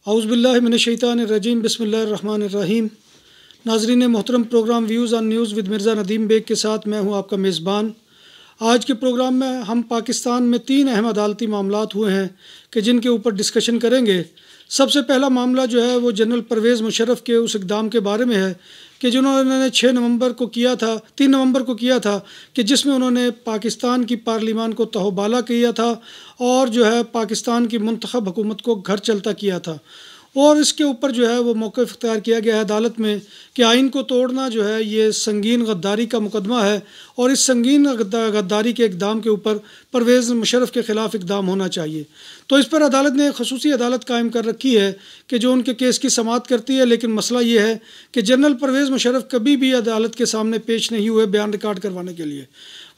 औज़ुबिल्लाहि मिनश्शैतानिर्रजीम बिस्मिल्लाहिर्रहमानिर्रहीम। नाज़रीन मोहतरम, programme views on news with Mirza Nadeem Baig के साथ मैं हूं आपका मेज़बान। आज के प्रोग्राम में हम पाकिस्तान में 3 अहम अदालती मामलात हुए हैं कि जिनके ऊपर डिस्कशन करेंगे। सबसे पहला मामला जो है वो जनरल परवेज़ मुशर्रफ के उस इक़दाम के बारे में है कि जिन्होंने 6 नवंबर को किया था 3 नवंबर को किया था कि जिसमें उन्होंने पाकिस्तान की पार्लिमान को तहबाला किया था और जो है पाकिस्तान की मुंतखब हुकूमत को घर चलता किया था। और इसके ऊपर जो है वो मौक़िफ़ इख्तियार किया गया है अदालत में कि आइन को तोड़ना जो है ये संगीन गद्दारी का मुकदमा है और इस संगीन गद्दारी के इक़दाम के ऊपर परवेज़ मुशर्रफ के ख़िलाफ़ इक़दाम होना चाहिए। तो इस पर अदालत ने ख़ुसूसी अदालत कायम कर रखी है कि जो उनके केस की समाअत करती है। लेकिन मसला ये है कि जनरल परवेज़ मुशर्रफ कभी भी अदालत के सामने पेश नहीं हुए बयान रिकॉर्ड करवाने के लिए।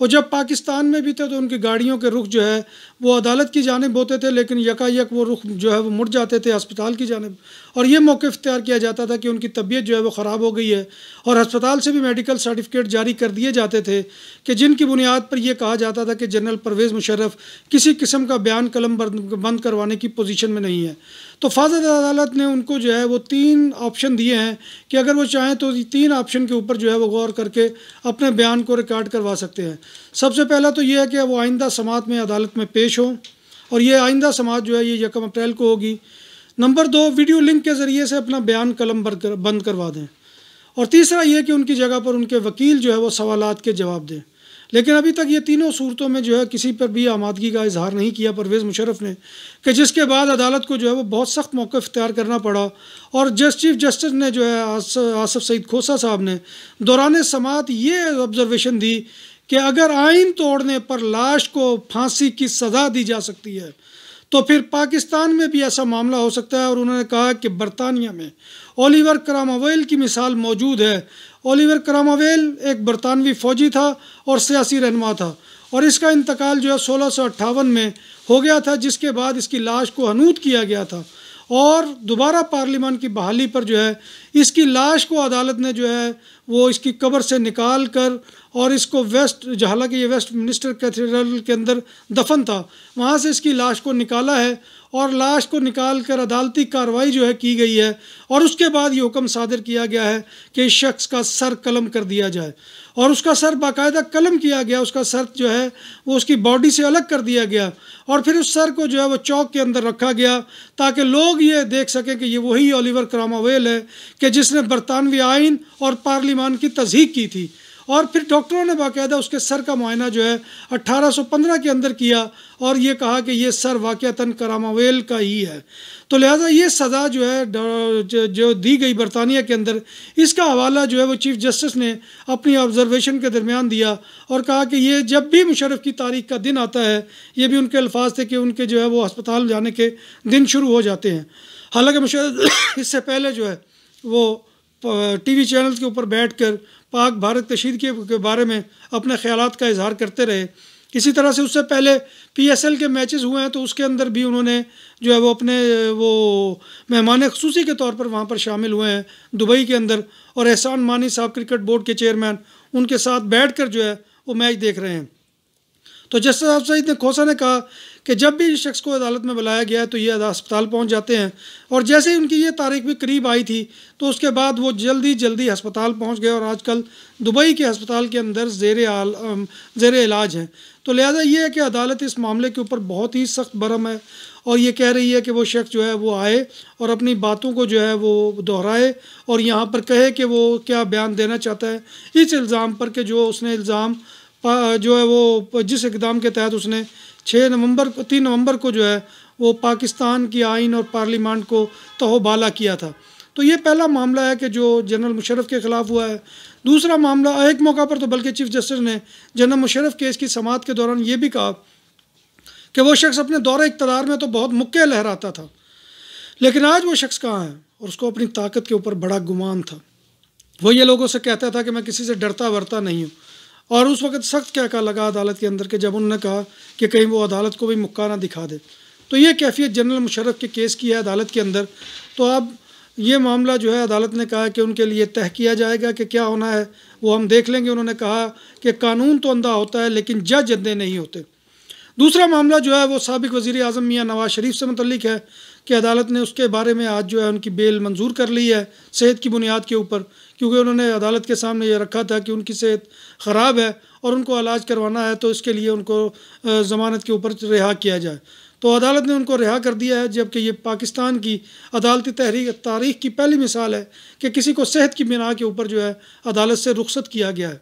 और जब पाकिस्तान में भी थे तो उनकी गाड़ियों के रुख जो है वो अदालत की जानिब होते थे, लेकिन यकायक वो रुख जो है वो मुड़ जाते थे अस्पताल की जानिब। और ये मौक़िफ़ इख्तियार किया जाता था कि उनकी तबीयत जो है वो ख़राब हो गई है और अस्पताल से भी मेडिकल सर्टिफिकेट जारी कर दिए जाते थे कि जिनकी बुनियाद पर यह कहा जाता था कि जनरल परवेज़ मुशर्रफ किसी किस्म का बयान कलम बंद करवाने की पोजीशन में नहीं है। तो फ़ाज़िल अदालत ने उनको जो है वो 3 ऑप्शन दिए हैं कि अगर वो चाहें तो 3 ऑप्शन के ऊपर जो है वो गौर करके अपने बयान को रिकॉर्ड करवा सकते हैं। सबसे पहला तो ये है कि वो आइंदा समाअत में अदालत में पेश हों और ये आइंदा समाअत जो है ये 1 अप्रैल को होगी। नंबर 2, वीडियो लिंक के ज़रिए से अपना बयान कलम बंद करवा दें। और तीसरा ये कि उनकी जगह पर उनके वकील जो है वो सवालात के जवाब दें। लेकिन अभी तक ये तीनों सूरतों में जो है किसी पर भी आमादगी का इजहार नहीं किया परवेज़ मुशर्रफ ने, कि जिसके बाद अदालत को जो है वो बहुत सख्त मौक़िफ़ इख्तियार करना पड़ा। और चीफ जस्टिस ने जो है आसिफ सईद खोसा साहब ने दौरान समाअत ये ऑब्जर्वेशन दी कि अगर आइन तोड़ने पर लाश को फांसी की सज़ा दी जा सकती है तो फिर पाकिस्तान में भी ऐसा मामला हो सकता है। और उन्होंने कहा कि बरतानिया में ओलिवर क्रॉमवेल की मिसाल मौजूद है। ओलिवर क्रॉमवेल एक बरतानवी फ़ौजी था और सियासी रहनुमा था और इसका इंतकाल जो है 1658 में हो गया था, जिसके बाद इसकी लाश को हनूत किया गया था और दोबारा पार्लिमान की बहाली पर जो है इसकी लाश को अदालत ने जो है वो इसकी कब्र से निकाल कर और इसको हालांकि ये वेस्ट मिनिस्टर कैथेड्रल के अंदर दफन था, वहाँ से इसकी लाश को निकाला है और लाश को निकाल कर अदालती कार्रवाई जो है की गई है। और उसके बाद ये हुक्म सादर किया गया है कि इस शख्स का सर कलम कर दिया जाए और उसका सर बाकायदा कलम किया गया। उसका सर जो है वो उसकी बॉडी से अलग कर दिया गया और फिर उस सर को जो है वो चौक के अंदर रखा गया ताकि लोग ये देख सकें कि ये वही ओलिवर क्रॉमवेल है कि जिसने बरतानवी आइन और पार्लिमान की तज़हीक की थी। और फिर डॉक्टरों ने बाकायदा उसके सर का मुआयना जो है 1815 के अंदर किया और ये कहा कि ये सर वाक़अतन क्रॉमवेल का ही है। तो लिहाजा ये सज़ा जो है जो दी गई बरतानिया के अंदर, इसका हवाला जो है वो चीफ जस्टिस ने अपनी ऑब्जर्वेशन के दरमियान दिया और कहा कि ये जब भी मुशर्रफ की तारीख का दिन आता है, ये भी उनके अल्फाज थे कि उनके जो है वो अस्पताल जाने के दिन शुरू हो जाते हैं। हालांकि मुशर्रफ इससे पहले जो है वो टीवी चैनल्स के ऊपर बैठकर पाक भारत कशीदगी के बारे में अपने ख्यालात का इजहार करते रहे। इसी तरह से उससे पहले PSL के मैचेस हुए हैं तो उसके अंदर भी उन्होंने जो है वो अपने वो मेहमान ख़ुसूसी के तौर पर वहाँ पर शामिल हुए हैं दुबई के अंदर और एहसान मानी साहब क्रिकेट बोर्ड के चेयरमैन उनके साथ बैठकर जो है वो मैच देख रहे हैं। तो जस्टिस आसिफ सईद खोसा ने कहा कि जब भी इस शख्स को अदालत में बुलाया गया है तो ये अस्पताल पहुंच जाते हैं और जैसे ही उनकी ये तारीख भी करीब आई थी तो उसके बाद वो जल्दी अस्पताल पहुंच गए और आजकल दुबई के अस्पताल के अंदर ज़ेर इलाज हैं। तो लिहाजा ये है कि अदालत इस मामले के ऊपर बहुत ही सख्त बरम है और ये कह रही है कि वो शख्स जो है वो आए और अपनी बातों को जो है वो दोहराए और यहाँ पर कहे कि वो क्या बयान देना चाहता है इस इल्ज़ाम पर कि जो उसने इल्ज़ाम जो है वो जिस इक़दाम के तहत उसने 3 नवंबर को जो है वो पाकिस्तान की आइन और पार्लिमान को तहबाला किया था। तो ये पहला मामला है कि जो जनरल मुशर्रफ के ख़िलाफ़ हुआ है। दूसरा मामला एक मौका पर तो बल्कि चीफ जस्टिस ने जनरल मुशर्रफ केस की समाअत के दौरान ये भी कहा कि वो शख्स अपने दौरे इक़्तिदार में तो बहुत मुक्के लहराता था, लेकिन आज वो शख्स कहाँ है और उसको अपनी ताकत के ऊपर बड़ा गुमान था। वो ये लोगों से कहता था कि मैं किसी से डरता वरता नहीं हूँ और उस वक्त सख्त क्या लगा अदालत के अंदर के जब उन्होंने कहा कि कहीं वो अदालत को भी मुक्का ना दिखा दे। तो ये कैफियत जनरल मुशर्रफ के केस की है अदालत के अंदर। तो अब ये मामला जो है अदालत ने कहा कि उनके लिए तय किया जाएगा कि क्या होना है वो हम देख लेंगे। उन्होंने कहा कि कानून तो अंधा होता है लेकिन जज अंधे नहीं होते। दूसरा मामला जो है वो साबिक वज़ीर आज़म मियाँ नवाज़ शरीफ से मुतल्लिक है कि अदालत ने उसके बारे में आज जो है उनकी बेल मंजूर कर ली है सेहत की बुनियाद के ऊपर, क्योंकि उन्होंने अदालत के सामने ये रखा था कि उनकी सेहत ख़राब है और उनको इलाज करवाना है, तो इसके लिए उनको ज़मानत के ऊपर रिहा किया जाए। तो अदालत ने उनको रिहा कर दिया है, जबकि ये पाकिस्तान की अदालती तारीख़ की पहली मिसाल है कि किसी को सेहत की बिना के ऊपर जो है अदालत से रुखसत किया गया है।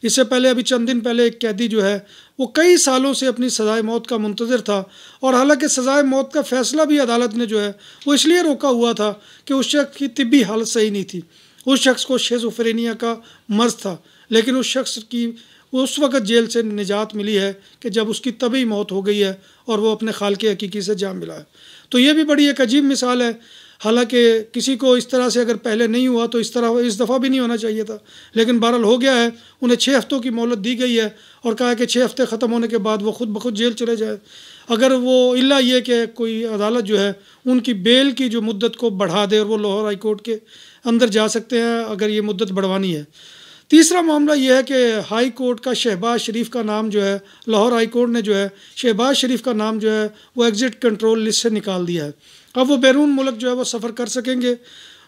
इससे पहले अभी चंद दिन पहले एक कैदी जो है वो कई सालों से अपनी सज़ाए मौत का मुंतज़िर था, और हालांकि सज़ाए मौत का फ़ैसला भी अदालत ने जो है वो इसलिए रोका हुआ था कि उस शख्स की तिब्बी हालत सही नहीं थी। उस शख्स को शिज़ोफ्रेनिया का मर्ज़ था, लेकिन उस शख्स की उस वक़्त जेल से निजात मिली है कि जब उसकी तभी मौत हो गई है और वो अपने खालिक़ हकीकी से जा मिला है। तो ये भी बड़ी एक अजीब मिसाल है। हालांकि किसी को इस तरह से अगर पहले नहीं हुआ तो इस दफ़ा भी नहीं होना चाहिए था, लेकिन बहरहाल हो गया है। उन्हें 6 हफ़्तों की मोहलत दी गई है और कहा है कि 6 हफ़्ते ख़त्म होने के बाद वो खुद ब खुद जेल चले जाए। अगर वो इल्ला ये कि कोई अदालत जो है उनकी बेल की जो मुद्दत को बढ़ा दे और वो लाहौर हाई कोर्ट के अंदर जा सकते हैं अगर ये मुद्दत बढ़वानी है। तीसरा मामला यह है कि हाई कोर्ट का शहबाज शरीफ का नाम जो है, लाहौर हाई कोर्ट ने जो है शहबाज शरीफ का नाम जो है वो एग्ज़िट कंट्रोल लिस्ट से निकाल दिया है। अब वो बैरून मुल्क जो है वो सफ़र कर सकेंगे।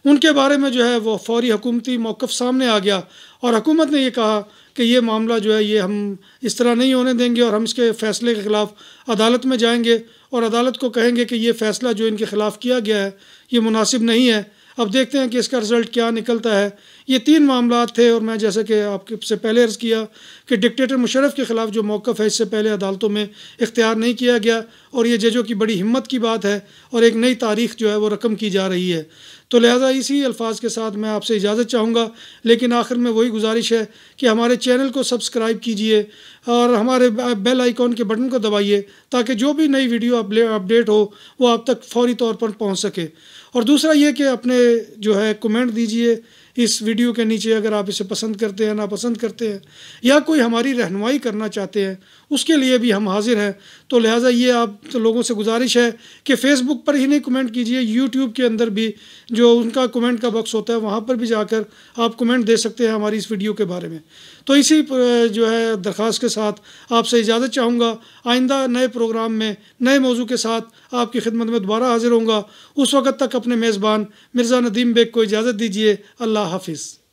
उनके बारे में जो है वो फौरी हुकूमती मौक़िफ़ सामने आ गया और हुकूमत ने ये कहा कि ये मामला जो है ये हम इस तरह नहीं होने देंगे और हम इसके फ़ैसले के ख़िलाफ़ अदालत में जाएंगे और अदालत को कहेंगे कि ये फ़ैसला जो इनके ख़िलाफ़ किया गया है ये मुनासिब नहीं है। अब देखते हैं कि इसका रिज़ल्ट क्या निकलता है। ये 3 मामला थे और मैं जैसे कि आपसे पहले अर्ज़ किया कि डिक्टेटर मुशर्रफ के ख़िलाफ़ जो मौक़िफ़ है इससे पहले अदालतों में इख्तियार नहीं किया गया, और ये जजों की बड़ी हिम्मत की बात है और एक नई तारीख़ जो है वो रकम की जा रही है। तो लिहाजा इसी अल्फाज के साथ मैं आपसे इजाज़त चाहूँगा, लेकिन आखिर में वही गुजारिश है कि हमारे चैनल को सब्सक्राइब कीजिए और हमारे बेल आइकॉन के बटन को दबाइए ताकि जो भी नई वीडियो अपडेट हो वो आप तक फौरी तौर पर पहुँच सके। और दूसरा ये कि अपने जो है कमेंट दीजिए इस वीडियो के नीचे, अगर आप इसे पसंद करते हैं, नापसंद करते हैं या कोई हमारी रहनुमाई करना चाहते हैं उसके लिए भी हम हाजिर हैं। तो लिहाजा ये आप तो लोगों से गुजारिश है कि फ़ेसबुक पर ही नहीं कमेंट कीजिए, यूट्यूब के अंदर भी जो उनका कमेंट का बॉक्स होता है वहाँ पर भी जाकर आप कमेंट दे सकते हैं हमारी इस वीडियो के बारे में। तो इसी जो है दरख्वास्त के साथ आपसे इजाज़त चाहूँगा। आइंदा नए प्रोग्राम में नए मौजू के साथ आपकी खिदमत में दोबारा हाजिर होऊंगा। उस वक़्त तक अपने मेज़बान मिर्ज़ा नदीम बेग को इजाज़त दीजिए। अल्लाह हाफिज़।